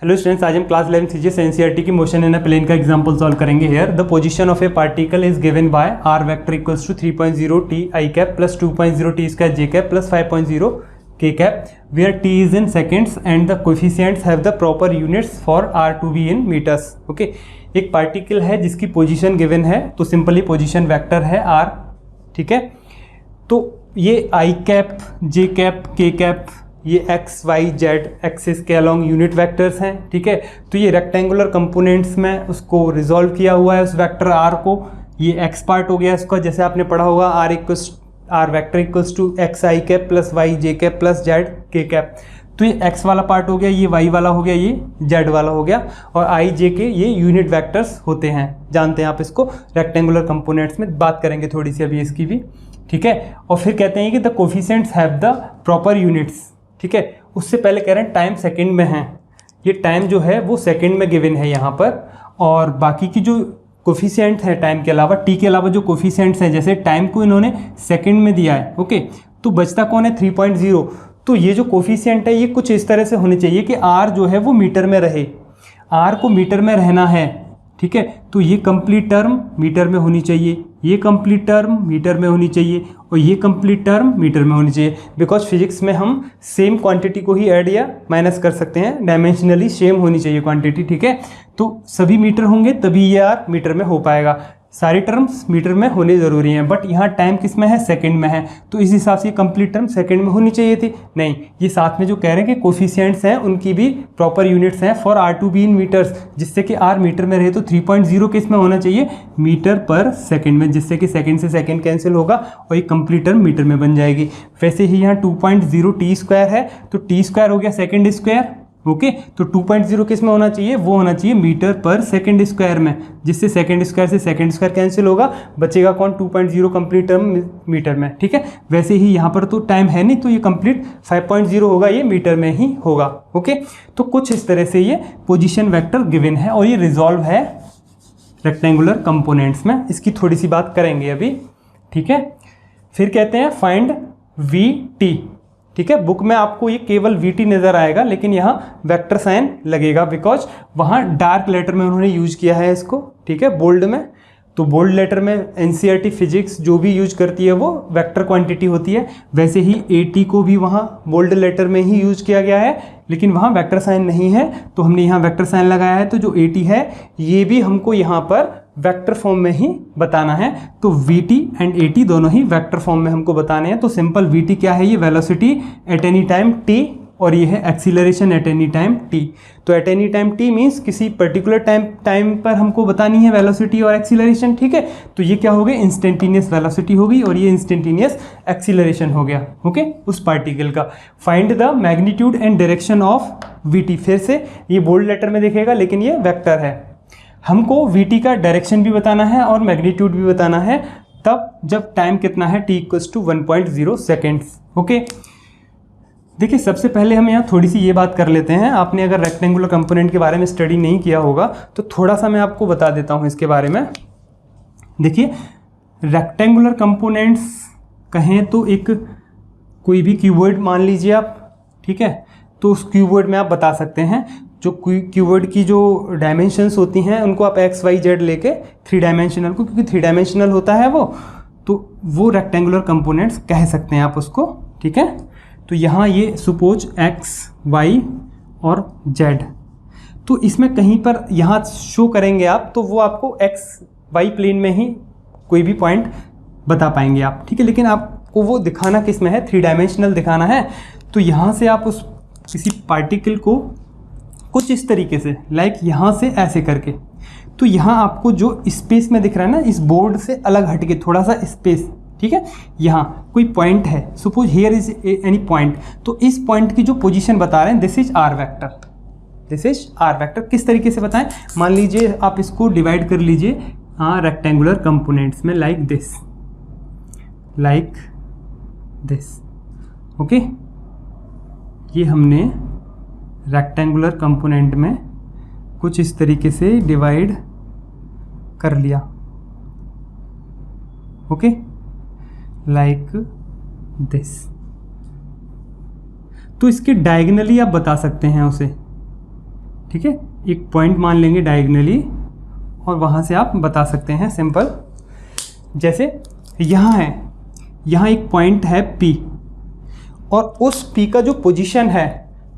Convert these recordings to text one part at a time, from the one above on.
Hello students, आज हम class 11 physics NCERT की मोशन इन अ प्लेन का एग्जांपल सॉल्व करेंगे। Here the position of a particle is given by r vector equals to 3.0 t i cap plus 2.0 t square j cap plus 5.0 k cap where t is in seconds and the coefficients have the proper units for r to be in metres. Okay, एक particle है जिसकी position given है, तो simply position vector है are. ठीक है, तो ये आई कैप, जे कैप, के कैप, ये एक्स वाई जेड एक्सिस के अलॉन्ग यूनिट वेक्टर्स हैं। ठीक है, तो ये रेक्टेंगुलर कंपोनेंट्स में उसको रिजॉल्व किया हुआ है उस वेक्टर आर को। ये एक्स पार्ट हो गया इसका, जैसे आपने पढ़ा होगा r vector equals to x i cap plus y j cap plus z k cap. तो ये एक्स वाला पार्ट हो गया, ये वाई वाला हो गया, ये जेड वाला हो गया, और आई जे के ये यूनिट वेक्टर्स होते हैं। जानते हैं आप इसको रेक्टेंगुलर कंपोनेंट्स में, बात करेंगे थोड़ी सी अभी इसकी भी। ठीक है, और फिर कहते हैं कि the coefficients have the proper units. ठीक है, उससे पहले कह रहे हैं टाइम सेकंड में है, ये टाइम जो है वो सेकंड में गिवन है यहाँ पर, और बाकी की जो कोफिशिएंट है टाइम के अलावा, टी के अलावा जो कोफिशिएंट्स हैं, जैसे टाइम को इन्होंने सेकंड में दिया है। ओके, तो बचता कौन है 3.0। तो ये जो कोफिशिएंट है ये कुछ इस तरह से होने चाहिए कि आर जो है वो मीटर में रहे, आर को मीटर में रहना है। ठीक है, तो ये कंप्लीट टर्म मीटर में होनी चाहिए, ये कंप्लीट टर्म मीटर में होनी चाहिए, और ये कंप्लीट टर्म मीटर में होनी चाहिए। बिकॉज फिजिक्स में हम सेम क्वांटिटी को ही ऐड या माइनस कर सकते हैं, डायमेंशनली सेम होनी चाहिए क्वांटिटी। ठीक है, तो सभी मीटर होंगे तभी ये आर मीटर में हो पाएगा, सारी टर्म्स मीटर में होने ज़रूरी हैं। बट यहाँ टाइम किस में है, सेकंड में है, तो इस हिसाब से कंप्लीट टर्म सेकंड में होनी चाहिए थी। नहीं, ये साथ में जो कह रहे हैं कि कोफिशिएंट्स हैं उनकी भी प्रॉपर यूनिट्स हैं for r to be in metres, जिससे कि आर मीटर में रहे, तो 3.0 किस में होना चाहिए, मीटर पर सेकंड में, जिससे कि सेकंड से सेकंड कैंसिल होगा और ये कंप्लीट टर्म मीटर में बन जाएगी। वैसे ही यहाँ 2.0 टी स्क्वायर है, तो टी स्क्वायर हो गया सेकेंड स्क्वायर। ओके, तो 2.0 किस में होना चाहिए, वो होना चाहिए मीटर पर सेकंड स्क्वायर में, जिससे सेकंड स्क्वायर से सेकंड स्क्वायर कैंसिल होगा, बचेगा कौन 2.0 कंप्लीट टर्म मीटर में। ठीक है, वैसे ही यहाँ पर तो टाइम है नहीं, तो ये कंप्लीट 5.0 होगा, ये मीटर में ही होगा। ओके, तो कुछ इस तरह से ये पोजीशन वेक्टर गिवन है और ये रिजॉल्व है रेक्टेंगुलर कंपोनेंट्स में। इसकी थोड़ी सी बात करेंगे अभी। ठीक है, फिर कहते हैं फाइंड वी टी। ठीक है, बुक में आपको ये केवल वी टी नज़र आएगा, लेकिन यहाँ वेक्टर साइन लगेगा, बिकॉज वहाँ डार्क लेटर में उन्होंने यूज किया है इसको। ठीक है, बोल्ड में, तो बोल्ड लेटर में एनसीईआरटी फिजिक्स जो भी यूज करती है वो वेक्टर क्वांटिटी होती है। वैसे ही एटी को भी वहाँ बोल्ड लेटर में ही यूज किया गया है, लेकिन वहाँ वेक्टर साइन नहीं है, तो हमने यहाँ वेक्टर साइन लगाया है। तो जो एटी है ये भी हमको यहाँ पर वेक्टर फॉर्म में ही बताना है, तो वीटी एंड एटी दोनों ही वेक्टर फॉर्म में हमको बताने हैं। तो सिंपल वीटी क्या है, ये velocity at any time T, और ये है acceleration at any time T. तो at any time T means किसी पर्टिकुलर टाइम पर हमको बतानी है वेलोसिटी और एक्सीलरेशन। ठीक है, तो ये क्या हो गया, इंस्टेंटेनियस वेलोसिटी हो गई और ये इंस्टेंटेनियस एक्सीलरेशन हो गया। ओके, उस पार्टिकल का। Find the magnitude and direction of VT. फिर से ये बोल्ड लेटर में दिखेगा, लेकिन ये वेक्टर है। हमको वीटी का डायरेक्शन भी बताना है और मैग्नीट्यूड भी बताना है, तब जब टाइम कितना है, t equals to 1.0 seconds. Okay, देखिए सबसे पहले हम यहाँ थोड़ी सी ये बात कर लेते हैं। आपने अगर रेक्टेंगुलर कंपोनेंट के बारे में स्टडी नहीं किया होगा तो थोड़ा सा मैं आपको बता देता हूँ इसके बारे में। देखिए, रेक्टेंगुलर कंपोनेंट्स कहें तो एक कोई भी क्यूबॉइड मान लीजिए आप। ठीक है, तो उस क्यूबॉइड में आप बता सकते हैं, जो क्यूबॉइड की जो डायमेंशंस होती हैं उनको आप एक्स वाई जेड लेके 3 डायमेंशनल को, क्योंकि 3 डायमेंशनल होता है वो रेक्टेंगुलर कंपोनेंट्स कह सकते हैं आप उसको। ठीक है, तो यहाँ ये सपोज एक्स वाई और जेड, तो इसमें कहीं पर यहाँ शो करेंगे आप, तो वो आपको एक्स वाई प्लेन में ही कोई भी पॉइंट बता पाएंगे आप। ठीक है, लेकिन आपको वो दिखाना किस में है, 3 डायमेंशनल दिखाना है। तो यहाँ से आप उस किसी पार्टिकल को कुछ इस तरीके से, लाइक यहाँ से ऐसे करके, तो यहाँ आपको जो स्पेस में दिख रहा है ना, इस बोर्ड से अलग हटके थोड़ा सा स्पेस। ठीक है, यहाँ कोई पॉइंट है, suppose here is any point, तो इस पॉइंट की जो पोजीशन बता रहे हैं, this is r vector, this is r vector. किस तरीके से बताएं, मान लीजिए आप इसको डिवाइड कर लीजिए रेक्टेंगुलर कंपोनेंट्स में, like this, like this. Okay, ये हमने रेक्टेंगुलर कंपोनेंट में कुछ इस तरीके से डिवाइड कर लिया। Okay, like this. तो इसके डायगोनली आप बता सकते हैं उसे। ठीक है, एक पॉइंट मान लेंगे डायगनली और वहाँ से आप बता सकते हैं सिंपल। जैसे यहाँ है, यहाँ एक पॉइंट है P और उस P का जो पोजीशन है,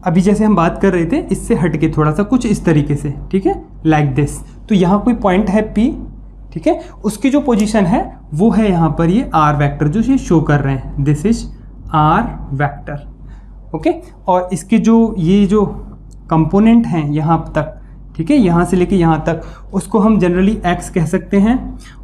अभी जैसे हम बात कर रहे थे इससे हट के थोड़ा सा कुछ इस तरीके से, ठीक है, लाइक दिस। तो यहाँ कोई पॉइंट है P, ठीक है, उसकी जो पोजीशन है वो है यहाँ पर ये R वेक्टर जो ये शो कर रहे हैं, this is R vector. Okay, और इसके ये जो कंपोनेंट हैं यहाँ तक, ठीक है, यहाँ से लेके यहाँ तक, उसको हम जनरली x कह सकते हैं,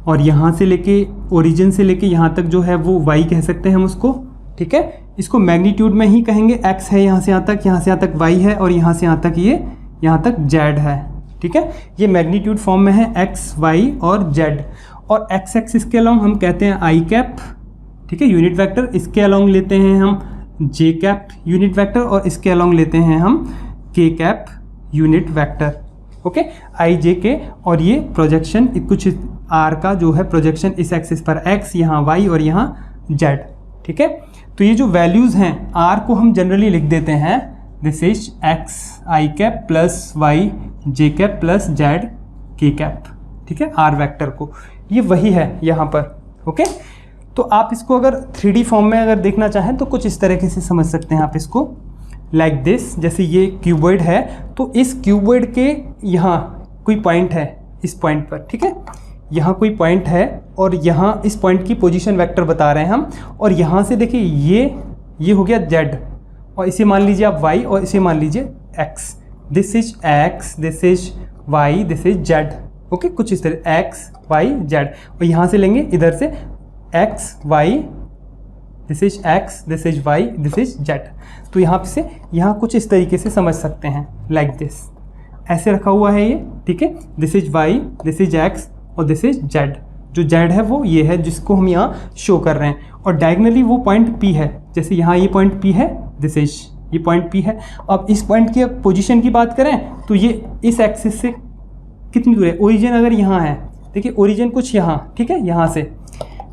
और यहाँ से लेके ओरिजिन से लेके यहाँ तक जो है वो y कह सकते हैं हम उसको, ठीक है। इसको मैग्नीट्यूड में ही कहेंगे, x है यहाँ से यहाँ तक y है, और यहाँ से यहाँ तक z है, ठीक है। ये मैग्नीट्यूड फॉर्म में है x, y और z, और x एक्सिस के अलॉन्ग हम कहते हैं i कैप, ठीक है, यूनिट वेक्टर। इसके अलॉन्ग लेते हैं हम j कैप यूनिट वेक्टर, और इसके अलॉन्ग लेते हैं हम k cap unit vector. Okay, I J K, और ये प्रोजेक्शन कुछ r का जो है प्रोजेक्शन इस एक्सिस पर x, यहाँ y और यहाँ z, ठीक है। तो ये जो वैल्यूज़ हैं r को हम जनरली लिख देते हैं, this is x i cap plus y j cap plus z k cap, ठीक है, r वेक्टर को, ये वही है यहाँ पर। ओके, तो आप इसको अगर 3D फॉर्म में अगर देखना चाहें तो कुछ इस तरीके से समझ सकते हैं आप इसको, लाइक दिस। जैसे ये क्यूबॉइड है, तो इस क्यूबॉइड के यहाँ कोई पॉइंट है, इस पॉइंट पर, ठीक है, यहाँ कोई पॉइंट है, और यहाँ इस पॉइंट की पोजीशन वेक्टर बता रहे हैं हम, और यहाँ से देखिए ये हो गया z, और इसे मान लीजिए आप y, और इसे मान लीजिए x, this is x, this is y, this is z। Okay, कुछ इस तरह x y z, और यहाँ से लेंगे इधर से x y, this is x, this is y, this is z। तो यहाँ से यहाँ कुछ इस तरीके से समझ सकते हैं, लाइक दिस, ऐसे रखा हुआ है ये, ठीक है, this is y, this is x और दिस इज z। जो z है वो ये है जिसको हम यहाँ शो कर रहे हैं, और डायगनली वो पॉइंट P है। जैसे यहाँ ये पॉइंट P है, दिस इज ये पॉइंट P है। अब इस पॉइंट की पोजीशन की बात करें तो ये इस एक्सिस से कितनी दूर है, ओरिजिन अगर यहाँ है, देखिए ओरिजिन कुछ यहाँ, ठीक है, यहाँ से,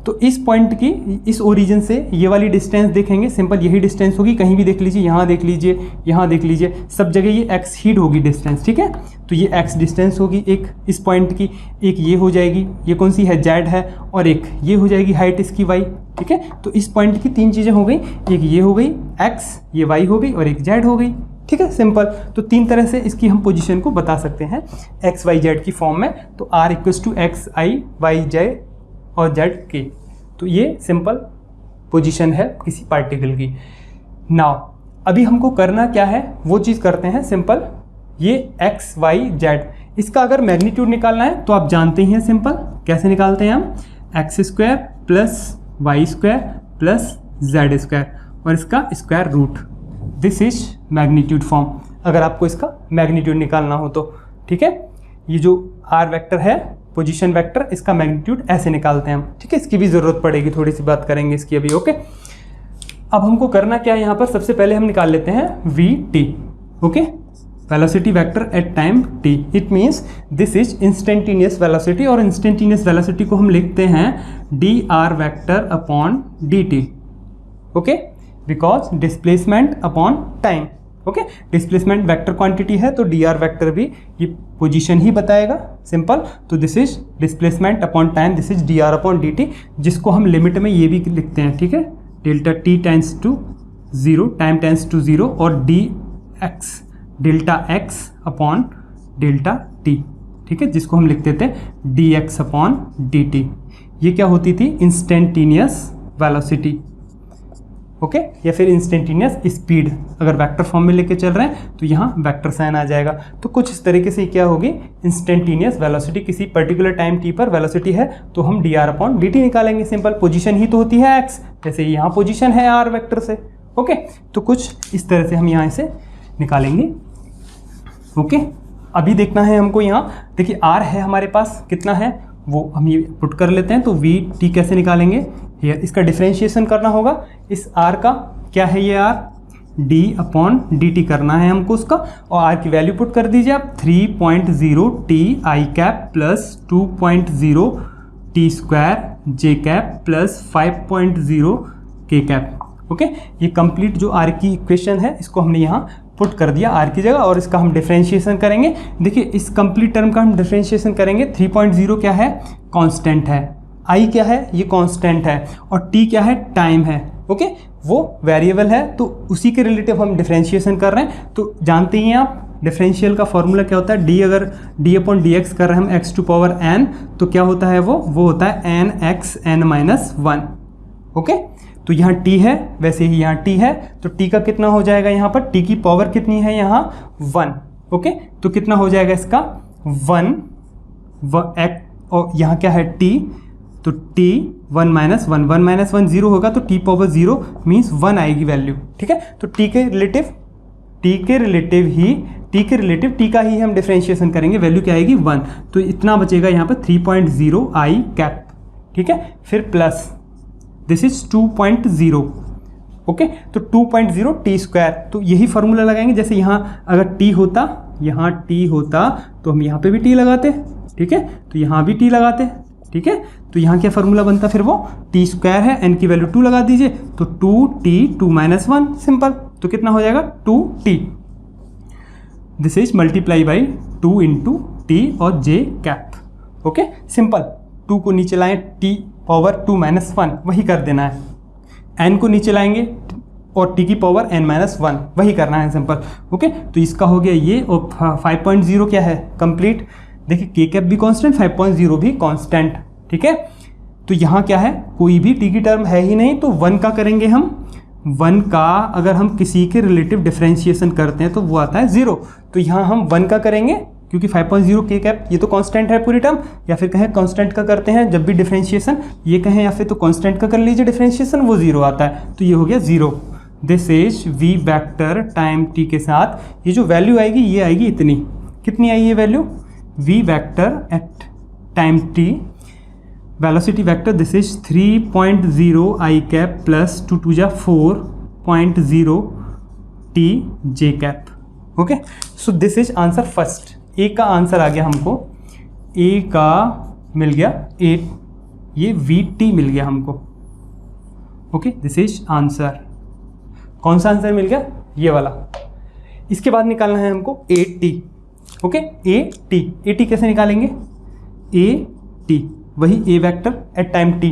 तो इस पॉइंट की इस ओरिजिन से ये वाली डिस्टेंस देखेंगे, सिंपल यही डिस्टेंस होगी, कहीं भी देख लीजिए, यहाँ देख लीजिए, यहाँ देख लीजिए, सब जगह ये x ही होगी डिस्टेंस, ठीक है। तो ये x डिस्टेंस होगी एक इस पॉइंट की, एक ये हो जाएगी, ये कौन सी है, z है, और एक ये हो जाएगी हाइट इसकी y, ठीक है। तो इस पॉइंट की 3 चीज़ें हो गई, एक ये हो गई x, ये y हो गई, और एक z हो गई, ठीक है, सिंपल। तो 3 तरह से इसकी हम पोजीशन को बता सकते हैं x y z की फॉर्म में। तो r इक्वल्स टू x i y j और z k। तो ये सिंपल पोजीशन है किसी पार्टिकल की। नाउ अभी हमको करना क्या है, वो चीज़ करते हैं सिंपल। ये x y z, इसका अगर मैग्नीट्यूड निकालना है तो आप जानते ही हैं सिंपल, कैसे निकालते हैं हम, x square plus y square plus z square, और इसका square root, this is magnitude form, अगर आपको इसका मैग्नीट्यूड निकालना हो तो, ठीक है। ये जो r वेक्टर है पोजीशन वेक्टर, इसका मैग्नीट्यूड ऐसे निकालते हैं हम, ठीक है। इसकी भी ज़रूरत पड़ेगी, थोड़ी सी बात करेंगे इसकी अभी, ओके। अब हमको करना क्या है यहाँ पर, सबसे पहले हम निकाल लेते हैं vt, okay, velocity vector at time t। It means this is instantaneous velocity, और इंस्टेंटेनियस वेलोसिटी को हम लिखते हैं dr vector upon dt, okay, because displacement upon time, okay. Displacement vector quantity है तो dr वेक्टर भी ये पोजीशन ही बताएगा, सिंपल। तो this is displacement upon time, this is dr upon dt, जिसको हम लिमिट में ये भी लिखते हैं, ठीक है, delta t tends to 0, time tends to 0, और dx delta x upon delta t, ठीक है, जिसको हम लिखते थे dx अपॉन dt। ये क्या होती थी, इंस्टेंटेनियस वेलोसिटी, ओके, या फिर इंस्टेंटेनियस स्पीड। अगर वेक्टर फॉर्म में लेके चल रहे हैं तो यहाँ वेक्टर साइन आ जाएगा। तो कुछ इस तरीके से क्या होगी, इंस्टेंटेनियस वेलोसिटी, किसी पर्टिकुलर टाइम t पर वेलोसिटी है तो हम dr अपॉन dt निकालेंगे, सिंपल। पोजीशन ही तो होती है x, जैसे यहाँ पोजीशन है r वेक्टर से, ओके। तो कुछ इस तरह से हम यहाँ से निकालेंगे, ओके। अभी देखना है हमको, यहाँ देखिए r है हमारे पास, कितना है वो हम ये पुट कर लेते हैं। तो vt कैसे निकालेंगे, ये इसका डिफ्रेंशिएशन करना होगा, इस r का क्या है, ये r d अपॉन dt करना है हमको उसका, और r की वैल्यू पुट कर दीजिए आप 3.0 t i cap plus 2.0 t square j cap plus 5.0 k cap, okay. ये कंप्लीट जो r की इक्वेशन है इसको हमने यहाँ पुट कर दिया r की जगह और इसका हम डिफरेंशिएशन करेंगे। देखिए इस कंप्लीट टर्म का हम डिफरेंशिएशन करेंगे। 3.0 क्या है, कांस्टेंट है, i क्या है, ये कांस्टेंट है, और t क्या है, टाइम है। ओके, वो वेरिएबल है, तो उसी के रिलेटिव हम डिफरेंशिएशन कर रहे हैं। तो जानते ही हैं आप डिफरेंशियल का फॉर्मूला क्या होता है, d अगर d अपॉन डी एक्स कर रहे हैं हम x टू पावर n, तो क्या होता है वो होता है n(x(n-1). ओके, तो यहाँ t है, वैसे ही यहाँ t है, तो t का कितना हो जाएगा, यहाँ पर t की पावर कितनी है, यहाँ 1। ओके, तो कितना हो जाएगा इसका 1 और यहाँ क्या है t, तो t 1 - 1 1 - 1 0 होगा, तो t पावर 0 मीन्स 1 आएगी वैल्यू। ठीक है, तो t के रिलेटिव t का ही हम डिफरेंशिएशन करेंगे, वैल्यू क्या आएगी 1, तो इतना बचेगा यहाँ पर 3.0 i कैप। ठीक है, फिर प्लस दिस इज 2.0। ओके, तो 2.0 t स्क्वायर, तो यही फार्मूला लगाएंगे। जैसे यहाँ अगर t होता, यहाँ t होता तो हम यहाँ पे भी t लगाते। ठीक है, तो यहाँ भी t लगाते। ठीक है, तो यहाँ क्या फार्मूला बनता, फिर वो t स्क्वायर है, n की वैल्यू 2 लगा दीजिए, तो 2t 2 - 1 सिंपल, तो कितना हो जाएगा 2t। This is multiply by 2 × t और j कैप। ओके, सिंपल, 2 को नीचे लाएं, t पावर 2 - 1 वही कर देना है, n को नीचे लाएंगे और t की पावर n-1 वही करना है, सिंपल। ओके, तो इसका हो गया ये, और 5.0 क्या है, कंप्लीट। देखिए k कैप भी कांस्टेंट, 5.0 भी कांस्टेंट। ठीक है, तो यहाँ क्या है, कोई भी t की टर्म है ही नहीं, तो 1 का करेंगे हम। 1 का अगर हम किसी के रिलेटिव डिफरेंशिएशन करते हैं तो वो आता है 0, तो यहाँ हम 1 का करेंगे, क्योंकि 5.0 k कैप ये तो कांस्टेंट है पूरी टर्म, या फिर कहें कांस्टेंट का करते हैं जब भी डिफरेंशिएशन, ये कहें या फिर तो कांस्टेंट का कर लीजिए डिफरेंशिएशन, वो 0 आता है, तो ये हो गया 0। This is v vector time t के साथ ये जो वैल्यू आएगी ये आएगी इतनी, कितनी आई ये value, v vector at time t velocity vector, this is 3.0 i cap plus 2 × 2 = 4.0 t j cap. Okay, so this is answer first. A का आंसर आ गया हमको, ए का मिल गया 8, ये VT मिल गया हमको। Okay, this is answer. कौन सा आंसर मिल गया, ये वाला। इसके बाद निकालना है हमको AT। ओके, AT कैसे निकालेंगे, AT वही ए वेक्टर एट टाइम t,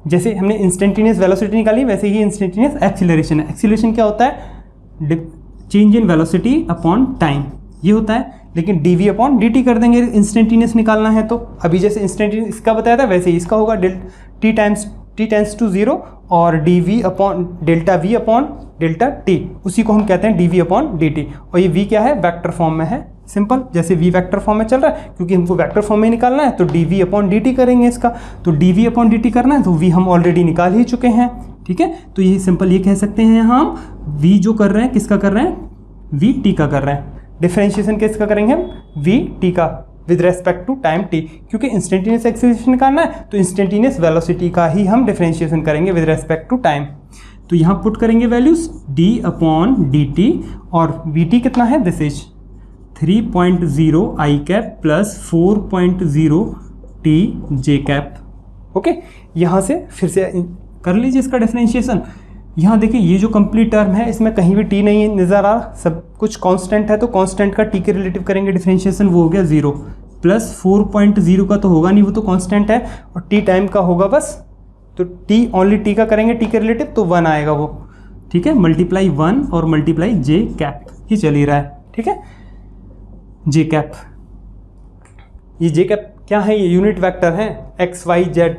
जैसे हमने इंस्टेंटेनियस वेलोसिटी निकाली वैसे ही इंस्टेंटेनियस एक्सीलरेशन है। एक्सीलरेशन क्या होता है, change in velocity upon time, ये होता है, लेकिन dv अपॉन dt कर देंगे इंस्टेंटेनियस निकालना है तो। अभी जैसे इंस्टेंटेनियस इसका बताया था वैसे ही इसका होगा, t टेंस टू 0 और dv upon delta v upon delta t, उसी को हम कहते हैं dv अपॉन dt, और ये v क्या है, वेक्टर फॉर्म में है, सिंपल, जैसे v वेक्टर फॉर्म में चल रहा है, क्योंकि हमको वेक्टर फॉर्म में निकालना है तो dv अपॉन dt करेंगे इसका, तो dv अपॉन dt करना है तो v हम ऑलरेडी निकाल ही चुके हैं। ठीक है, तो ये सिंपल ये कह सकते हैं यहाँ हम v जो कर रहे हैं किसका कर रहे हैं, vt का कर रहे हैं। डिफरेंशिएशन किसका करेंगे हम, vt का with respect to time t, क्योंकि इंस्टेंटेनियस एक्सीलरेशन निकालना है तो इंस्टेंटेनियस वेलोसिटी का ही हम डिफरेंशिएशन करेंगे विद रेस्पेक्ट टू टाइम। तो यहाँ पुट करेंगे वैल्यूज d अपॉन dt, और vt कितना है, this is 3.0 i cap plus 4.0 t j cap. Okay, यहाँ से फिर से कर लीजिए इसका डिफरेंशिएशन। यहाँ देखिए ये जो कंप्लीट टर्म है इसमें कहीं भी t नहीं नज़र आ रहा, सब कुछ कांस्टेंट है, तो कांस्टेंट का t के रिलेटिव करेंगे डिफरेंशिएशन, वो हो गया 0, प्लस 4.0 का तो होगा नहीं, वो तो कांस्टेंट है, और t टाइम का होगा बस, तो t ओनली t का करेंगे t के रिलेटिव तो 1 आएगा वो। ठीक है, मल्टीप्लाई 1 और मल्टीप्लाई j कैप ही चल ही रहा है। ठीक है, j कैप, ये j कैप क्या है, ये यूनिट वेक्टर है x y z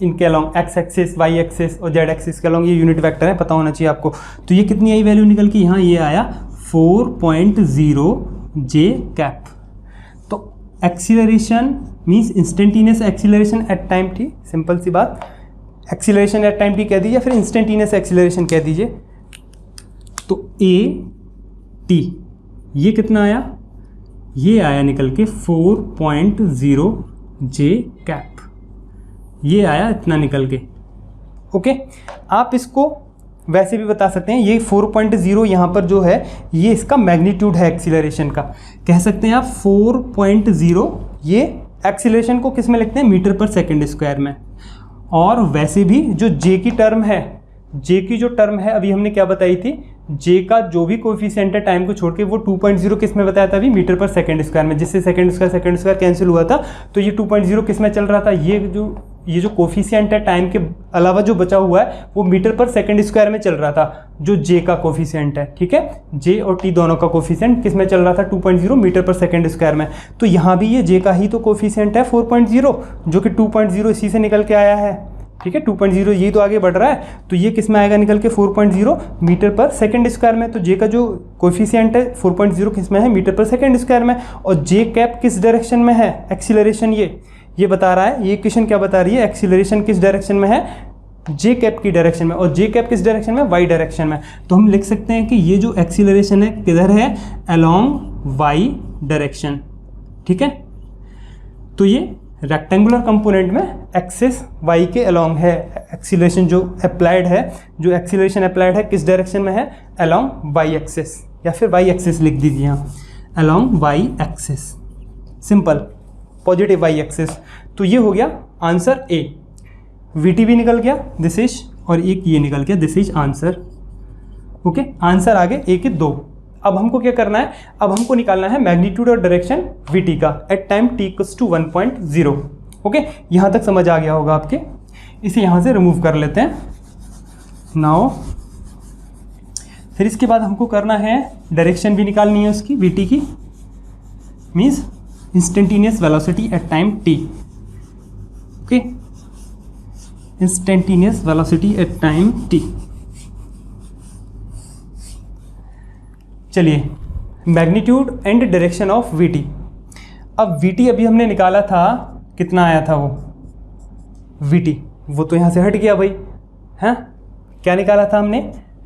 इनके along, x axis y axis और z एक्सिस के अलॉन्ग, ये यूनिट वेक्टर है, पता होना चाहिए आपको। तो ये कितनी आई वैल्यू निकल के, यहाँ ये आया 4.0 j कैप। तो acceleration means instantaneous acceleration at time t, simple सी बात, एक्सीलरेशन एट टाइम t कह दीजिए, फिर इंस्टेंटेनियस एक्सीलरेशन कह दीजिए। तो AT ये कितना आया, ये आया निकल के 4.0 j कैप, ये आया इतना निकल के। ओके, आप इसको वैसे भी बता सकते हैं, ये 4.0 यहाँ पर जो है ये इसका मैग्नीट्यूड है एक्सीलरेशन का, कह सकते हैं आप 4.0, ये एक्सीलरेशन को किस में लिखते हैं, मीटर पर सेकंड स्क्वायर में। और वैसे भी जो j की टर्म है, j की जो टर्म है अभी हमने क्या बताई थी, जे का जो भी कोफिशिएंट है टाइम को छोड़ के वो 2.0 किस में बताया था अभी, मीटर पर सेकंड स्क्वायर में, जिससे सेकंड स्क्वायर कैंसिल हुआ था, तो ये 2.0 किस में चल रहा था, ये जो कोफिशिएंट है टाइम के अलावा जो बचा हुआ है वो मीटर पर सेकंड स्क्वायर में चल रहा था, जो जे का कोफिशिएंट है, ठीक है, जे और टी दोनों का कोफिशिएंट किस में चल रहा था, 2.0 मीटर पर सेकंड स्क्वायर में। तो यहाँ भी ये जे का ही तो कोफिशिएंट है 4.0, जो कि 2.0 इसी से निकल के आया है, ठीक है, 2.0 ये तो आगे बढ़ रहा है, तो ये किस में आएगा निकल के 4.0 मीटर पर सेकंड स्क्वायर में। तो जे का जो कोफिशिएंट है 4.0 किस में है, मीटर पर सेकंड स्क्वायर में। और जे कैप किस डायरेक्शन में है, एक्सीलरेशन, ये बता रहा है, ये इक्वेशन क्या बता रही है, एक्सीलरेशन किस डायरेक्शन में है, जे कैप की डायरेक्शन में, और जे कैप किस डायरेक्शन में, वाई डायरेक्शन में। तो हम लिख सकते हैं कि ये जो एक्सीलरेशन है किधर है, अलोंग वाई डायरेक्शन, ठीक है। तो ये रेक्टेंगुलर कंपोनेंट में एक्सिस वाई के अलोंग है, एक्सीलरेशन जो अप्लाइड है, जो एक्सीलरेशन अप्लाइड है किस डायरेक्शन में है, अलोंग वाई एक्सिस, या फिर वाई एक्सिस लिख दीजिए यहाँ, along y axis, simple, positive y axis. तो ये हो गया आंसर ए, वीटी भी निकल गया दिस इज, और एक ये निकल गया this is answer, okay. Answer आ गए ए के 2। अब हमको क्या करना है, अब हमको निकालना है मैग्नीट्यूड और डायरेक्शन वीटी का at time t equals to 1.0, okay. यहाँ तक समझ आ गया होगा आपके, इसे यहाँ से रिमूव कर लेते हैं नाउ। फिर इसके बाद हमको करना है डायरेक्शन भी निकालनी है उसकी, वीटी की, means instantaneous velocity at time t, okay, instantaneous velocity at time t। चलिए, magnitude and direction of VT. अब वीटी अभी हमने निकाला था, कितना आया था वो वीटी, वो तो यहाँ से हट गया भाई, हैं, क्या निकाला था हमने,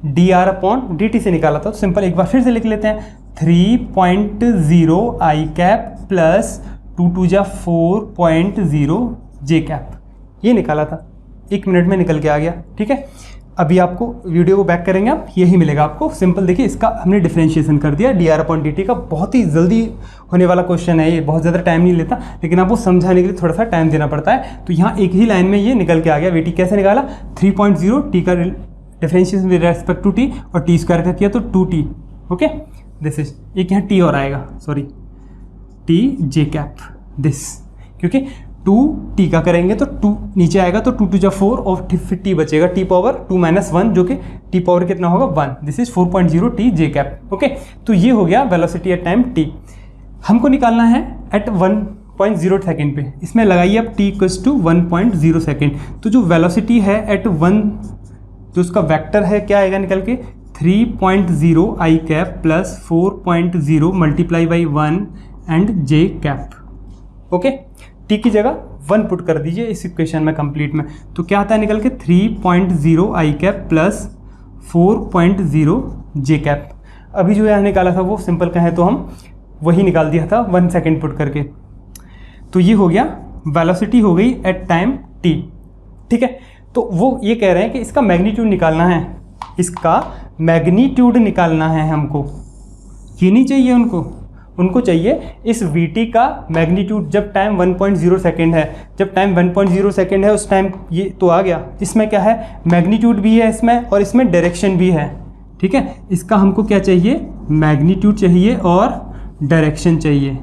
dr/dt से निकाला था। तो सिंपल एक बार फिर से लिख लेते हैं, 3.0 I cap plus 2 4.0 J cap, ये निकाला था, 1 मिनट में निकल के आ गया, ठीक है। अभी आपको वीडियो को बैक करेंगे आप, यही मिलेगा आपको, सिंपल देखिए, इसका हमने डिफरेंशिएशन कर दिया dr/dt का, बहुत ही जल्दी होने वाला क्वेश्चन है ये, बहुत ज़्यादा टाइम नहीं लेता, लेकिन आपको समझाने के लिए थोड़ा सा टाइम देना पड़ता है। तो यहाँ एक ही लाइन में ये निकल के आ गया, वीटी कैसे निकाला, 3.0 टी का differentiation with respect to t, और टी स्क्वायर का किया तो 2t, ओके, दिस इज, एक यहाँ टी और आएगा, sorry, T J cap this, क्योंकि 2t का करेंगे तो 2 नीचे आएगा तो 2 2 4 और फिर t बचेगा, t पावर 2 - 1, जो कि t पावर कितना होगा 1, this is 4.0 t J cap, okay. तो ये हो गया वेलोसिटी एट टाइम t। हमको निकालना है एट 1.0 सेकेंड पे, इसमें लगाइए अब t इक्वल्स टू 1.0 सेकेंड। तो जो वेलोसिटी है एट 1, तो उसका वेक्टर है क्या आएगा निकल के, 3.0 I cap plus 4.0 multiply by 1 and J cap, okay. T की जगह 1 पुट कर दीजिए इस इक्वेशन में कंप्लीट में, तो क्या आता है निकल के 3.0 I cap plus 4.0 J cap. अभी जो यहाँ निकाला था वो सिंपल कहें तो हम वही निकाल दिया था 1 सेकेंड पुट करके। तो ये हो गया, वेलोसिटी हो गई एट टाइम टी, ठीक है। तो वो ये कह रहे हैं कि इसका मैग्नीट्यूड निकालना है, इसका मैग्नीट्यूड निकालना है हमको, ये नहीं चाहिए उनको चाहिए इस वीटी का मैग्नीट्यूड जब टाइम 1.0 सेकेंड है, जब टाइम 1.0 सेकेंड है उस टाइम ये तो आ गया, इसमें क्या है, मैग्नीट्यूड भी है इसमें और इसमें डायरेक्शन भी है, ठीक है। इसका हमको क्या चाहिए, मैग्नीट्यूड चाहिए और डायरेक्शन चाहिए,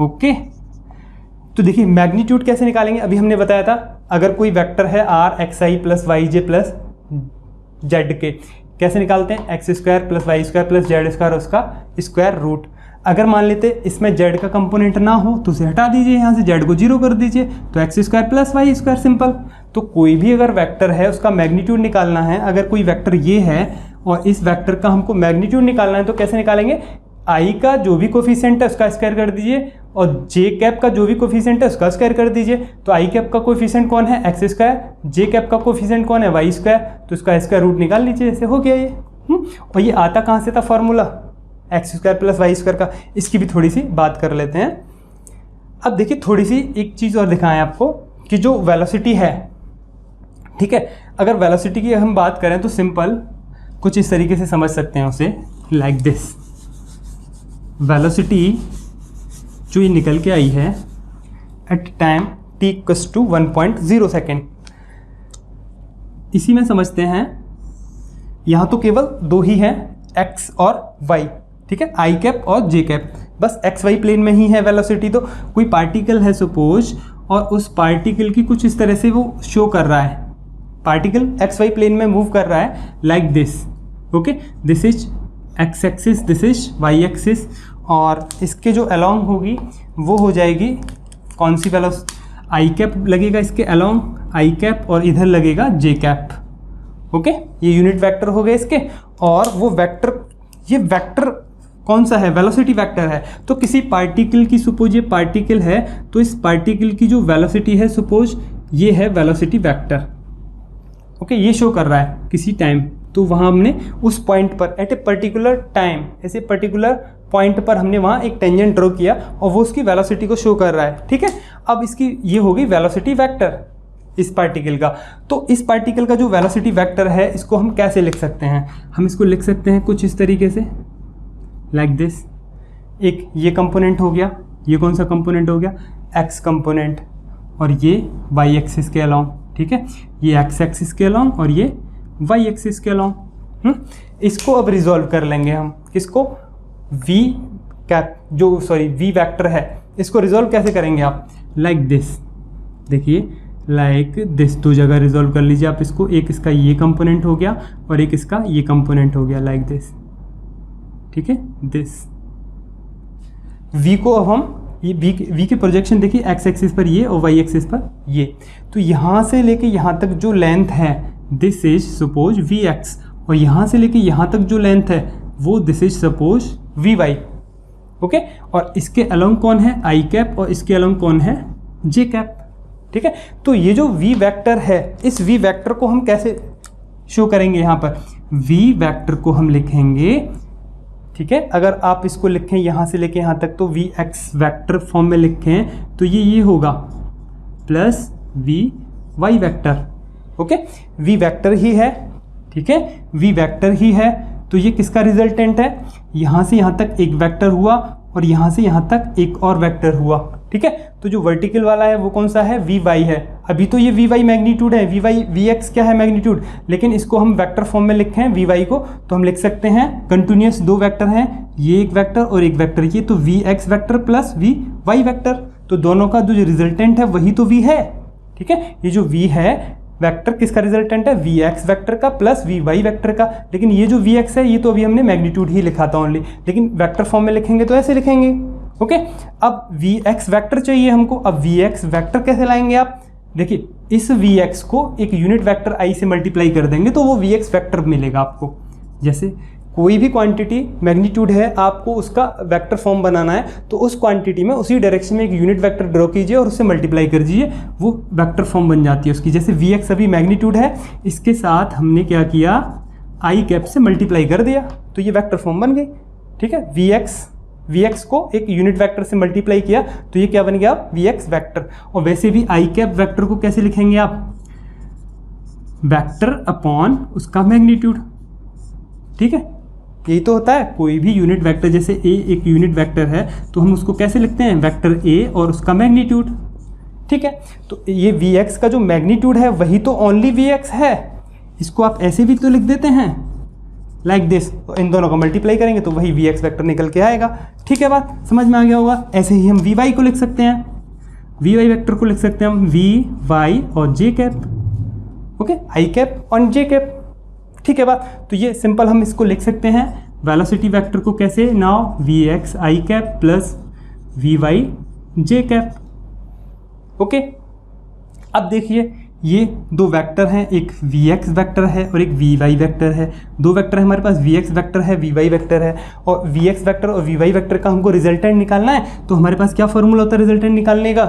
ओके। तो देखिए मैग्नीट्यूड कैसे निकालेंगे, अभी हमने बताया था, अगर कोई वेक्टर है r xi plus y j plus z के, कैसे निकालते हैं, x square plus y square plus z square, उसका स्क्वायर रूट। अगर मान लेते इसमें जेड का कंपोनेंट ना हो तो उसे हटा दीजिए, यहाँ से जेड को 0 कर दीजिए, तो x square plus y square, simple. तो कोई भी अगर वेक्टर है उसका मैग्नीट्यूड निकालना है, अगर कोई वेक्टर ये है और इस वेक्टर का हमको मैग्नीट्यूड निकालना है, तो कैसे निकालेंगे, आई का जो भी कोफिशिएंट है उसका स्क्वायर कर दीजिए और जे कैप का जो भी कोफिशिएंट है उसका स्क्वायर कर दीजिए। तो आई कैप का कोफिशिएंट कौन है, एक्स स्क्वायर, जे कैप का कोफिशिएंट कौन है, वाई स्क्वायर, तो इसका स्क्वायर रूट निकाल लीजिए, ऐसे हो गया ये। और ये आता कहाँ से था formula, x square plus y square का। इसकी भी थोड़ी सी बात कर लेते हैं। अब देखिए थोड़ी सी एक चीज़ और दिखाएं आपको कि जो वेलोसिटी है, ठीक है, अगर वेलोसिटी की हम बात करें तो सिंपल कुछ इस तरीके से समझ सकते हैं उसे, लाइक दिस। वेलोसिटी जो ये निकल के आई है at time t equals to 1.0 second, इसी में समझते हैं यहाँ तो केवल दो ही हैं, एक्स और वाई, ठीक है, आई कैप और जे कैप, बस एक्स वाई प्लेन में ही है वेलोसिटी। तो कोई पार्टिकल है सपोज, और उस पार्टिकल की कुछ इस तरह से वो शो कर रहा है, पार्टिकल एक्स वाई प्लेन में मूव कर रहा है like this, okay, this is x axis, this is y axis, और इसके जो अलोंग होगी वो हो जाएगी कौन सी वेलोसिटी, आई कैप लगेगा इसके अलोंग, आई कैप, और इधर लगेगा जे कैप, ओके, ये यूनिट वेक्टर हो गए इसके। और वो वेक्टर, ये वेक्टर कौन सा है, वेलोसिटी वेक्टर है। तो किसी पार्टिकल की, सपोज ये पार्टिकल है, तो इस पार्टिकल की जो वेलोसिटी है सपोज ये है वेलोसिटी वेक्टर, ओके, ये शो कर रहा है किसी टाइम, तो वहाँ हमने उस पॉइंट पर एट ए पर्टिकुलर टाइम, ऐसे पर्टिकुलर पॉइंट पर हमने वहाँ एक टेंजेंट ड्रॉ किया और वो उसकी वेलोसिटी को शो कर रहा है, ठीक है। अब इसकी ये हो गई वेलोसिटी वेक्टर इस पार्टिकल का। तो इस पार्टिकल का जो वेलोसिटी वेक्टर है इसको हम कैसे लिख सकते हैं, हम इसको लिख सकते हैं कुछ इस तरीके से, लाइक दिस। एक ये कंपोनेंट हो गया, ये कौन सा कंपोनेंट हो गया, एक्स कंपोनेंट, और ये वाई एक्सिस के अलोंग, ठीक है, ये एक्स एक्सिस के अलोंग और ये वाई एक्सिस के अलोंग। इसको अब रिजॉल्व कर लेंगे हम, किसको, वी कैप, जो सॉरी वी वेक्टर है, इसको रिजॉल्व कैसे करेंगे आप, लाइक दिस, देखिए लाइक दिस, दो जगह रिजॉल्व कर लीजिए आप इसको, एक इसका ये कंपोनेंट हो गया और एक इसका ये कंपोनेंट हो गया, लाइक दिस, ठीक है, दिस। v को अब हम ये v के प्रोजेक्शन देखिए, एक्स एक्सिस पर ये और वाई एक्सिस पर ये, तो यहाँ से लेके यहाँ तक जो लेंथ है this is suppose v x, और यहाँ से लेके यहाँ तक जो लेंथ है वो this is suppose v y, okay. और इसके अलोंग कौन है, आई कैप, और इसके अलोंग कौन है, जे कैप, ठीक है। तो ये जो v वेक्टर है, इस v वेक्टर को हम कैसे शो करेंगे, यहाँ पर v वेक्टर को हम लिखेंगे, ठीक है। अगर आप इसको लिखें यहाँ से लेके यहाँ तक, तो वी एक्स वेक्टर फॉर्म में लिखें तो ये होगा plus we Y vector, okay, V vector ही है, ठीक है, वी वेक्टर ही है। तो ये किसका रिजल्टेंट है, यहाँ से यहाँ तक एक वेक्टर हुआ और यहाँ से यहाँ तक एक और वेक्टर हुआ, ठीक है। तो जो वर्टिकल वाला है वो कौन सा है, वी वाई है। अभी तो ये वी वाई मैग्नीट्यूड है, वी वाई वी एक्स क्या है, मैग्नीट्यूड, लेकिन इसको हम वेक्टर फॉर्म में लिखे हैं वी वाई को, तो हम लिख सकते हैं कंटिन्यूस दो वेक्टर हैं, ये एक वेक्टर और एक वेक्टर ये, तो v x vector plus we Y vector, तो दोनों का जो रिजल्टेंट है वही तो वी है, ठीक है। ये जो वी है वेक्टर किसका रिजल्टेंट है, वी एक्स वेक्टर का प्लस वी वाई वेक्टर का, लेकिन ये जो वी एक्स है ये तो अभी हमने मैग्नीट्यूड ही लिखा था ओनली, लेकिन वेक्टर फॉर्म में लिखेंगे तो ऐसे लिखेंगे, ओके। अब वी एक्स वेक्टर चाहिए हमको, अब वी एक्स वेक्टर कैसे लाएंगे आप, देखिए इस वी एक्स को एक यूनिट वेक्टर आई से मल्टीप्लाई कर देंगे तो वो वी एक्स वेक्टर मिलेगा आपको। जैसे कोई भी क्वांटिटी मैग्नीट्यूड है, आपको उसका वेक्टर फॉर्म बनाना है, तो उस क्वांटिटी में उसी डायरेक्शन में एक यूनिट वेक्टर ड्रॉ कीजिए और उससे मल्टीप्लाई कर दीजिए, वो वेक्टर फॉर्म बन जाती है उसकी। जैसे वी एक्स अभी मैग्नीट्यूड है, इसके साथ हमने क्या किया, आई कैप से मल्टीप्लाई कर दिया, तो ये वेक्टर फॉर्म बन गई, ठीक है। वी एक्स को एक यूनिट वेक्टर से मल्टीप्लाई किया तो ये क्या बन गया, वी एक्स वेक्टर। और वैसे भी आई कैप वेक्टर को कैसे लिखेंगे आप, वेक्टर अपॉन उसका मैग्नीट्यूड, ठीक है। यही तो होता है, कोई भी यूनिट वेक्टर, जैसे ए एक यूनिट वेक्टर है तो हम उसको कैसे लिखते हैं, वेक्टर ए और उसका मैग्नीट्यूड, ठीक है। तो ये वी एक्स का जो मैग्नीट्यूड है वही तो ओनली वी एक्स है, इसको आप ऐसे भी तो लिख देते हैं लाइक दिस, तो इन दोनों को मल्टीप्लाई करेंगे तो वही वी एक्स वेक्टर निकल के आएगा, ठीक है। बात समझ में आ गया होगा। ऐसे ही हम वी वाई को लिख सकते हैं, वी वाई वेक्टर को लिख सकते हैं हम वी वाई और जे कैप, ओके, आई कैप और जे कैप, ठीक है बात। तो ये सिंपल हम इसको लिख सकते हैं वेलोसिटी वेक्टर को कैसे, now v x i cap plus we y j cap, okay. अब देखिए ये दो वेक्टर हैं, एक वी एक्स वेक्टर है और एक वी वाई वेक्टर है, दो वेक्टर है हमारे पास, वी एक्स वेक्टर है, वी वाई वेक्टर है, और वी एक्स वेक्टर और वी वाई वेक्टर का हमको रिजल्टेंट निकालना है। तो हमारे पास क्या फॉर्मूला होता है रिजल्टेंट निकालने का,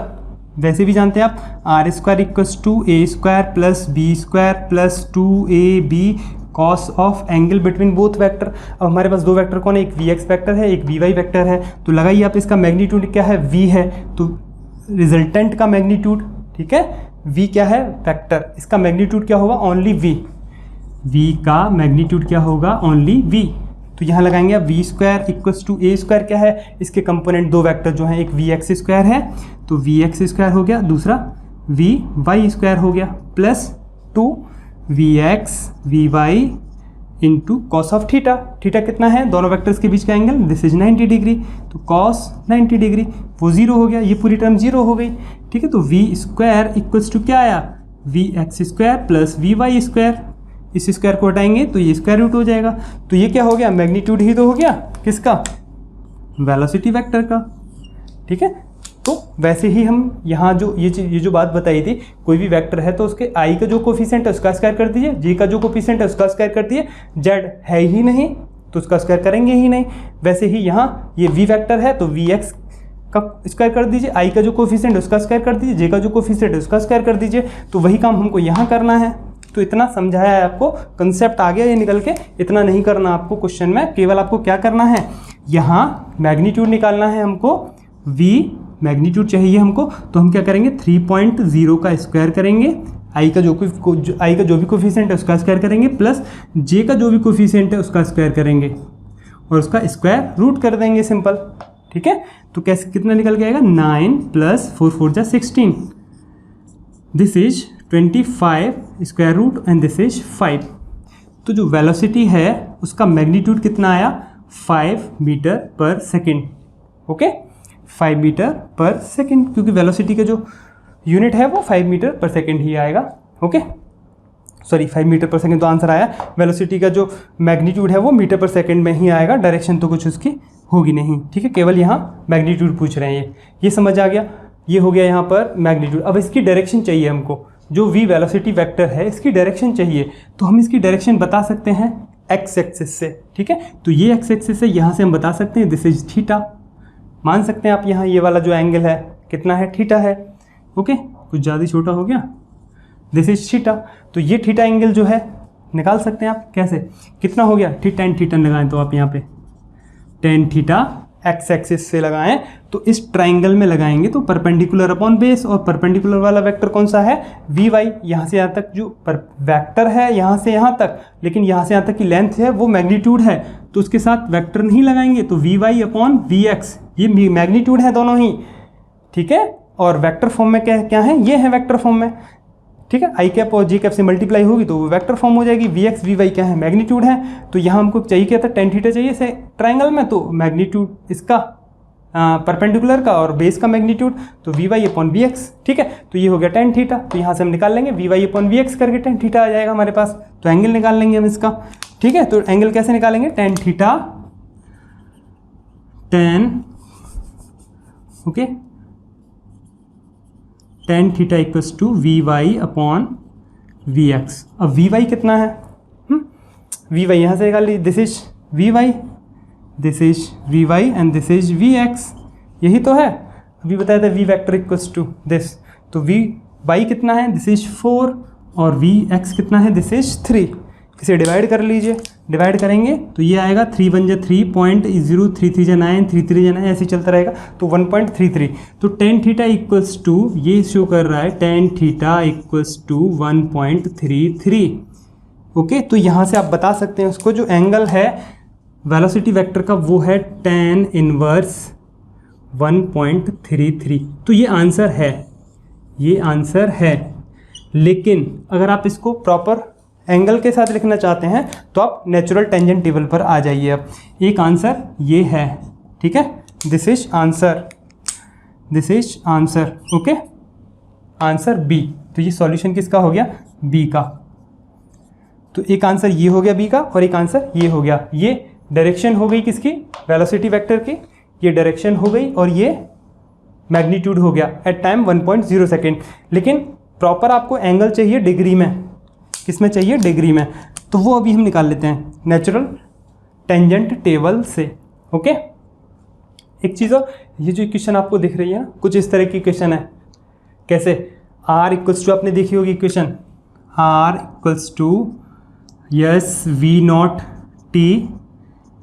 वैसे भी जानते हैं आप, r square equals to a square plus b square plus 2ab cos of angle between both vector. अब हमारे पास दो वेक्टर कौन है, एक वी एक्स वेक्टर है, एक वी वाई वेक्टर है, तो लगाइए आप इसका मैग्नीट्यूड क्या है, वी है, तो रिजल्टेंट का मैग्नीट्यूड, ठीक है, v क्या है, वेक्टर, इसका मैग्नीट्यूड क्या होगा, ओनली v का मैग्नीट्यूड क्या होगा, ओनली v। तो यहाँ लगाएंगे आप v square equals to a square क्या है, इसके कंपोनेंट दो वेक्टर जो हैं, एक वी एक्स स्क्वायर है तो वी एक्स स्क्वायर हो गया, दूसरा वी वाई स्क्वायर हो गया, plus 2 v x v y into cos of theta. Theta कितना है दोनों वेक्टर्स के बीच का एंगल, दिस इज 90 डिग्री, तो कॉस 90 डिग्री वो 0 हो गया, ये पूरी टर्म 0 हो गई। ठीक है, तो वी स्क्वायर इक्वल्स टू क्या आया, v x square plus we y square. इस स्क्वायर को हटाएंगे तो ये स्क्वायर रूट हो जाएगा। तो ये क्या हो गया, मैग्नीट्यूड ही तो हो गया किसका, वेलोसिटी वेक्टर का। ठीक है, तो वैसे ही हम यहाँ जो ये जो बात बताई थी, कोई भी वेक्टर है तो उसके आई का जो कोफिशिएंट है उसका स्क्वायर कर दीजिए, जे का जो कोफिशिएंट है उसका स्क्वायर कर दीजिए, जेड है ही नहीं तो उसका स्क्वायर करेंगे ही नहीं। वैसे ही यहाँ ये वी वेक्टर है तो वी एक्स का स्क्वायर कर दीजिए, आई का जो कोफिशिएंट है उसका स्क्वायर कर दीजिए, जे का जो कोफिशिएंट है उसका स्क्वायर कर दीजिए। तो वही काम हमको यहाँ करना है। तो इतना समझाया है आपको, कंसेप्ट आ गया ये निकल के। इतना नहीं करना आपको क्वेश्चन में, केवल आपको क्या करना है, यहाँ मैग्नीट्यूड निकालना है हमको, वी मैग्नीट्यूड चाहिए हमको। तो हम क्या करेंगे, 3.0 का स्क्वायर करेंगे, आई का जो भी कोफिशिएंट है उसका स्क्वायर करेंगे, प्लस जे का जो भी कोफिशिएंट है उसका स्क्वायर करेंगे और उसका स्क्वायर रूट कर देंगे, सिंपल। ठीक है, तो कैसे कितना निकल के आएगा, 9 + 4 4 जा 16, this is 25 square root and this is 5। तो जो वेलोसिटी है उसका मैग्नीट्यूड कितना आया, 5 मीटर पर सेकेंड। ओके, 5 मीटर पर सेकेंड, क्योंकि वेलोसिटी का जो यूनिट है वो 5 मीटर पर सेकेंड ही आएगा। ओके, सॉरी 5 मीटर पर सेकेंड तो आंसर आया। वेलोसिटी का जो मैग्नीट्यूड है वो मीटर पर सेकेंड में ही आएगा, डायरेक्शन तो कुछ उसकी होगी नहीं। ठीक है, केवल यहाँ मैग्नीट्यूड पूछ रहे हैं। ये समझ आ गया, ये हो गया यहाँ पर मैग्नीट्यूड। अब इसकी डायरेक्शन चाहिए हमको, जो वी वेलोसिटी वेक्टर है इसकी डायरेक्शन चाहिए। तो हम इसकी डायरेक्शन बता सकते हैं एक्स एक्सिस से। ठीक है, तो ये एक्स एक्सिस है, यहाँ से हम बता सकते हैं दिस इज थीटा। मान सकते हैं आप यहाँ ये वाला जो एंगल है कितना है, थीटा है। ओके, कुछ ज़्यादा छोटा हो गया, दिस इज थीटा। तो ये थीटा एंगल जो है निकाल सकते हैं आप, कैसे, कितना हो गया, tan थीटा लगाएं तो आप यहाँ पे tan थीटा एक्स एक्सिस से लगाएं तो इस ट्राइंगल में लगाएंगे तो परपेंडिकुलर अपॉन बेस, और परपेंडिकुलर वाला वेक्टर कौन सा है, वी वाई। यहाँ से यहाँ तक जो वेक्टर है यहाँ से यहाँ तक, लेकिन यहाँ से यहाँ तक की लेंथ है वो मैग्नीट्यूड है, तो उसके साथ वेक्टर नहीं लगाएंगे, तो v y upon v x, ये मैग्नीट्यूड है दोनों ही। ठीक है, और वेक्टर फॉर्म में क्या है, ये है वेक्टर फॉर्म में। ठीक है, आई कैप और जी कैप से मल्टीप्लाई होगी तो वो वेक्टर फॉर्म हो जाएगी। वी एक्स वी वाई क्या है, मैग्नीट्यूड है। तो यहाँ हमको चाहिए क्या था, tan थीटा चाहिए से ट्राइंगल में, तो मैग्नीट्यूड इसका परपेंडिकुलर का और बेस का मैग्नीट्यूड, तो v y upon v x. ठीक है, तो ये हो गया tan थीटा। तो यहाँ से हम निकाल लेंगे v y upon v x करके tan थीटा आ जाएगा हमारे पास। तो एंगल निकाल लेंगे हम इसका। ठीक है, तो एंगल कैसे निकालेंगे, tan theta, okay, tan theta equals to v y upon v x. अब वी वाई कितना है, वी वाई यहाँ से निकाल लीजिए, this is v y, this is v y and this is v x. यही तो है, अभी बताया था v vector equals to this. तो वी वाई कितना है, दिस इज 4, और वी एक्स कितना है, दिस इज 3। इसे डिवाइड कर लीजिए, डिवाइड करेंगे तो ये आएगा 3 1 जा 3.0, 3 3 जा 9, 3 3 जा 9, ऐसे चलता रहेगा, तो 1.33। तो tan थीटा इक्वल्स टू, ये शो कर रहा है tan theta equals to 1.33। Okay, तो यहाँ से आप बता सकते हैं उसको जो एंगल है वेलोसिटी वेक्टर का वो है tan इनवर्स 1.33। तो ये आंसर है, ये आंसर है। लेकिन अगर आप इसको प्रॉपर एंगल के साथ लिखना चाहते हैं तो आप नेचुरल टेंजेंट टेबल पर आ जाइए। अब एक आंसर ये है, ठीक है, this is answer, this is answer. Okay, answer B. तो ये सॉल्यूशन किसका हो गया, बी का। तो एक आंसर ये हो गया बी का और एक आंसर ये हो गया। ये डायरेक्शन हो गई किसकी, वेलोसिटी वेक्टर की, ये डायरेक्शन हो गई और ये मैग्नीट्यूड हो गया एट टाइम 1.0 सेकेंड। लेकिन प्रॉपर आपको एंगल चाहिए डिग्री में, किसमें चाहिए, डिग्री में। तो वो अभी हम निकाल लेते हैं नेचुरल टेंजेंट टेबल से। ओके, एक चीज़ और, ये जो इक्वेशन आपको दिख रही है ना, कुछ इस तरह की इक्वेशन है। कैसे, आर इक्वल्स टू, आपने देखी होगी equation, R equals to S V naught T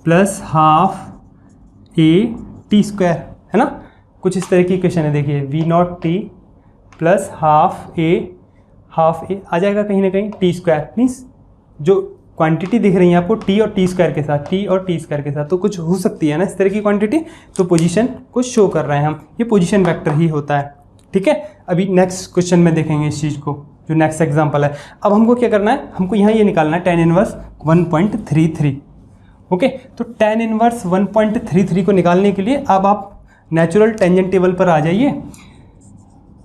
plus half A T square, है ना, कुछ इस तरह की इक्वेशन है। देखिए V naught T plus half A आ जाएगा कहीं ना कहीं टी स्क्वायर, मीन्स जो क्वांटिटी दिख रही है आपको टी और टी स्क्वायर के साथ, टी और टी स्क्वायर के साथ, तो कुछ हो सकती है ना इस तरह की क्वांटिटी। तो पोजीशन को शो कर रहे हैं हम, ये पोजीशन वेक्टर ही होता है। ठीक है, अभी नेक्स्ट क्वेश्चन में देखेंगे इस चीज़ को, जो नेक्स्ट एग्जांपल है। अब हमको क्या करना है, हमको यहाँ ये निकालना है tan इनवर्स 1.33। ओके, तो tan इनवर्स 1.33 को निकालने के लिए अब आप नेचुरल टेंजेंट टेबल पर आ जाइए।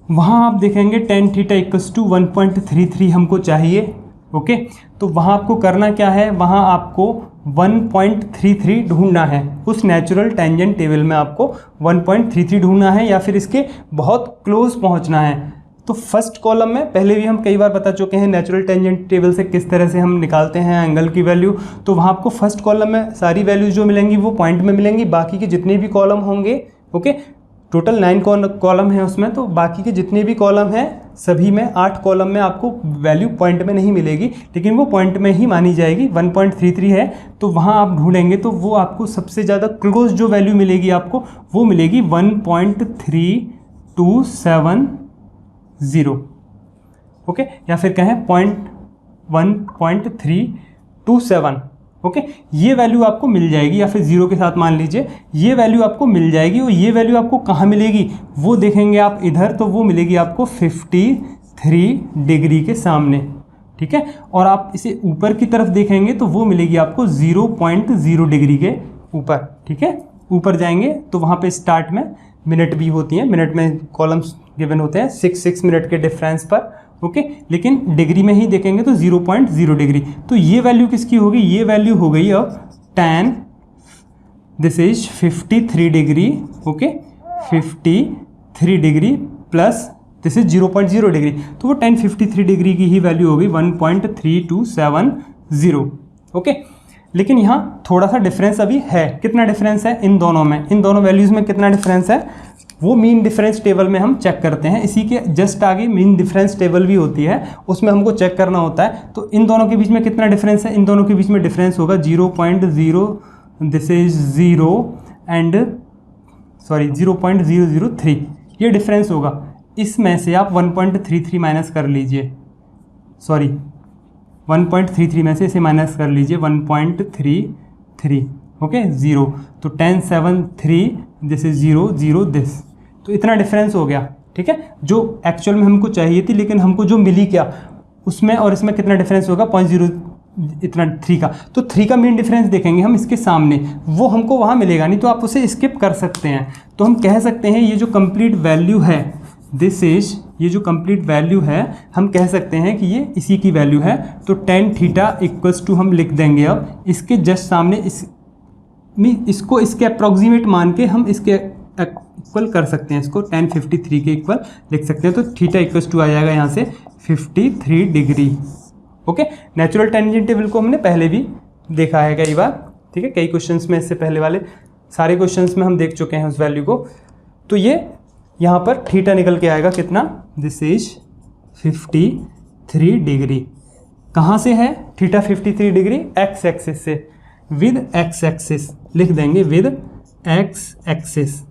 वहाँ आप देखेंगे tan थीटा इक्वल्स टू 1.33 हमको चाहिए। ओके, तो वहाँ आपको करना क्या है, वहाँ आपको 1.33 ढूंढना है। उस नेचुरल टेंजेंट टेबल में आपको 1.33 ढूंढना है या फिर इसके बहुत क्लोज पहुँचना है। तो फर्स्ट कॉलम में पहले भी हम कई बार बता चुके हैं नेचुरल टेंजेंट टेबल से किस तरह से हम निकालते हैं एंगल की वैल्यू। तो वहाँ आपको फर्स्ट कॉलम में सारी वैल्यूज जो मिलेंगी वो पॉइंट में मिलेंगी, बाकी के जितने भी कॉलम होंगे, ओके, टोटल 9 कॉलम है उसमें, तो बाकी के जितने भी कॉलम हैं सभी में 8 कॉलम में आपको वैल्यू पॉइंट में नहीं मिलेगी, लेकिन वो पॉइंट में ही मानी जाएगी। 1.33 है तो वहाँ आप ढूंढेंगे तो वो आपको सबसे ज़्यादा क्लोज जो वैल्यू मिलेगी आपको वो मिलेगी 1.3270। ओके, या फिर कहें 1.327। ओके, ये वैल्यू आपको मिल जाएगी, या फिर 0 के साथ मान लीजिए ये वैल्यू आपको मिल जाएगी। और ये वैल्यू आपको कहाँ मिलेगी वो देखेंगे आप इधर, तो वो मिलेगी आपको 53 डिग्री के सामने। ठीक है, और आप इसे ऊपर की तरफ देखेंगे तो वो मिलेगी आपको 0.0 डिग्री के ऊपर। ठीक है, ऊपर जाएंगे तो वहाँ पे स्टार्ट में मिनट भी होती हैं, मिनट में कॉलम्स गिवन होते हैं 6 मिनट के डिफरेंस पर। ओके, लेकिन डिग्री में ही देखेंगे तो 0.0 डिग्री। तो ये वैल्यू किसकी होगी, ये वैल्यू हो गई अब tan, this is 53 degree. Okay, 53 degree plus this is 0.0 degree, तो वो tan 53 डिग्री की ही वैल्यू होगी 1.3270। ओके, लेकिन यहाँ थोड़ा सा डिफरेंस अभी है। कितना डिफरेंस है इन दोनों में, इन दोनों वैल्यूज़ में कितना डिफरेंस है वो मीन डिफरेंस टेबल में हम चेक करते हैं। इसी के जस्ट आगे मीन डिफरेंस टेबल भी होती है, उसमें हमको चेक करना होता है। तो इन दोनों के बीच में कितना डिफरेंस है, इन दोनों के बीच में डिफरेंस होगा 0.0, दिस इज 0 एंड 0.003, ये डिफरेंस होगा। इसमें से आप 1.33 माइनस कर लीजिए, 1.33 में से इसे माइनस कर लीजिए 1.33। ओके, 0, तो 1073, दिस इज 0 दिस, तो इतना डिफरेंस हो गया। ठीक है, जो एक्चुअल में हमको चाहिए थी, लेकिन हमको जो मिली क्या उसमें और इसमें कितना डिफरेंस होगा 0.0 इतना 3 का। तो 3 का मीन डिफरेंस देखेंगे हम इसके सामने, वो हमको वहाँ मिलेगा नहीं, तो आप उसे स्किप कर सकते हैं। तो हम कह सकते हैं ये जो कंप्लीट वैल्यू है, दिस इज, ये जो कंप्लीट वैल्यू है हम कह सकते हैं कि ये इसी की वैल्यू है। तो tan थीटा इक्वल्स टू हम लिख देंगे अब इसके जस्ट सामने, इसको इसके अप्रॉक्सीमेट मान के हम इसके इक्वल कर सकते हैं, इसको tan 53 के इक्वल लिख सकते हैं। तो थीटा इक्वल्स टू आ जाएगा यहाँ से 53 degree. Okay, natural tangent table को हमने पहले भी देखा है कई बार। ठीक है, कई क्वेश्चंस में, इससे पहले वाले सारे क्वेश्चंस में हम देख चुके हैं उस वैल्यू को। तो ये यहाँ पर थीटा निकल के आएगा कितना, दिस इज 53 डिग्री। कहाँ से है थीटा 53 डिग्री, एक्स एक्सिस से, विद एक्स एक्सिस लिख देंगे, with x axis.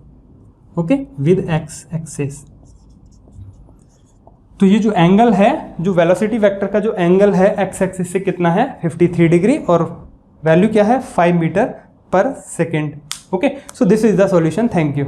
Okay, with x axis. तो ये जो एंगल है, जो वेलोसिटी वेक्टर का जो एंगल है एक्स एक्सिस से कितना है 53 डिग्री, और वैल्यू क्या है 5 मीटर पर second. Okay, so this is the solution. Thank you.